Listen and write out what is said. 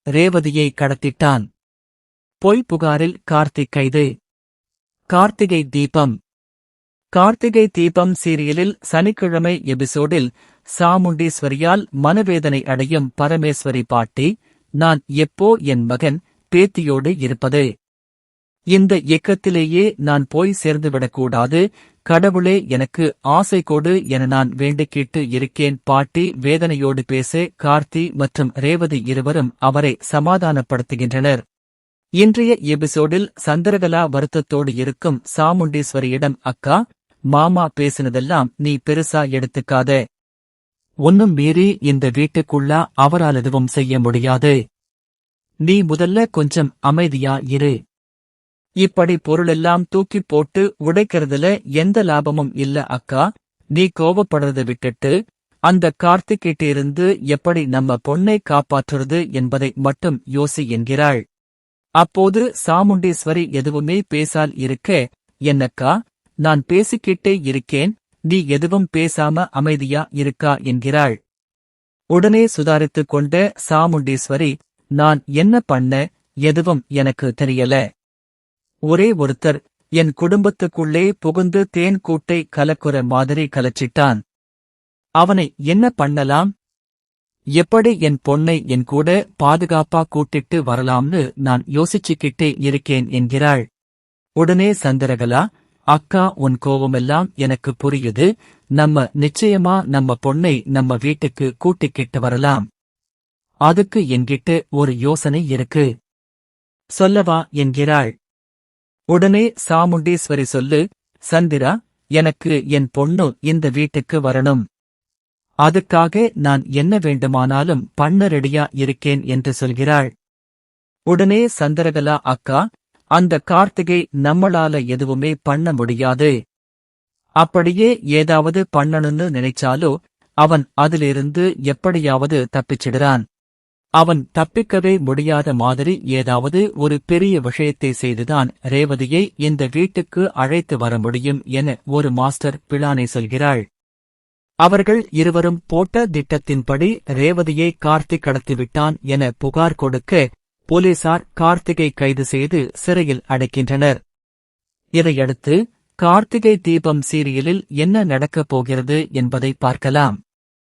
ரேவதியை கடத்திட்டான். பொய் புகாரில் கார்த்திக் கைது. கார்த்திகை தீபம். கார்த்திகை தீபம் சீரியலில் சனிக்கிழமை எபிசோடில் சாமுண்டீஸ்வரியால் மனவேதனை அடையும் பரமேஸ்வரி பாட்டி, நான் எப்போ என் மகன் பேத்தியோடு இருப்பது? இந்த இயக்கத்திலேயே நான் போய் சேர்ந்துவிடக்கூடாது, கடவுளே எனக்கு ஆசை கொடு என நான் வேண்டிக்கிட்டு இருக்கேன். பாட்டி வேதனையோடு பேச கார்த்தி மற்றும் ரேவதி இருவரும் அவரை சமாதானப்படுத்துகின்றனர். இன்றைய எபிசோடில் சந்திரகலா வருத்தத்தோடு இருக்கும் சாமுண்டீஸ்வரியிடம், அக்கா, மாமா பேசினதெல்லாம் நீ பெருசா எடுத்துக்காத. ஒன்னும் மீறி இந்த வீட்டுக்குள்ள அவரால் எதுவும் செய்ய முடியாது. நீ முதல்ல கொஞ்சம் அமைதியா இரு. இப்படி பொருளெல்லாம் தூக்கி போட்டு உடைக்கிறதுல எந்த லாபமும் இல்ல அக்கா. நீ கோபப்படுறத விட்டுட்டு அந்த கார்த்திக்கிட்டிருந்து எப்படி நம்ம பொண்ணை காப்பாற்றுறது என்பதை மட்டும் யோசி என்கிறாள். அப்போது சாமுண்டீஸ்வரி எதுவுமே பேசால் இருக்க, என்னக்கா, நான் பேசிக்கிட்டே இருக்கேன், நீ எதுவும் பேசாம அமைதியா இருக்கா என்கிறாள். உடனே சுதாரித்துக் கொண்ட சாமுண்டீஸ்வரி, நான் என்ன பண்ண, எதுவும் எனக்கு தெரியல. ஒரே ஒருத்தர் என் குடும்பத்துக்குள்ளே புகுந்து தேன் கூட்டை கலக்குற மாதிரி கலச்சிட்டான். அவனை என்ன பண்ணலாம்? எப்படி என் பொண்ணை என் கூட பாதுகாப்பா கூட்டிட்டு வரலாம்னு நான் யோசிச்சுக்கிட்டே இருக்கேன் என்கிறாள். உடனே சந்திரகலா, அக்கா, உன் கோவமெல்லாம் எனக்கு புரியுது. நம்ம நிச்சயமா நம்ம பொண்ணை நம்ம வீட்டுக்கு கூட்டிக்கிட்டு வரலாம். அதுக்கு என்கிட்ட ஒரு யோசனை இருக்கு, சொல்லவா என்கிறாள். உடனே சாமுண்டீஸ்வரி, சொல்லு சந்திரா, எனக்கு என் பொண்ணு இந்த வீட்டுக்கு வரணும். அதுக்காக நான் என்ன வேண்டுமானாலும் பண்ண ரெடியா இருக்கேன் என்று சொல்கிறாள். உடனே சந்திரகலா, அக்கா, அந்த கார்த்திகை நம்மளால எதுவுமே பண்ண முடியாது. அப்படியே ஏதாவது பண்ணணும்னு நினைச்சாலோ அவன் அதிலிருந்து எப்படியாவது தப்பிச்சிடுறான். அவன் தப்பிக்கவே முடியாத மாதிரி ஏதாவது ஒரு பெரிய விஷயத்தை செய்துதான் ரேவதியை இந்த வீட்டுக்கு அழைத்து வர முடியும் என ஒரு மாஸ்டர் பிளானை சொல்கிறாள். அவர்கள் இருவரும் போட்ட திட்டத்தின்படி ரேவதியை கார்த்திக் கடத்திவிட்டான் என புகார் கொடுக்க போலீசார் கார்த்திகை கைது செய்து சிறையில் அடைக்கின்றனர். இதையடுத்து கார்த்திகை தீபம் சீரியலில் என்ன நடக்கப் போகிறது என்பதை பார்க்கலாம்.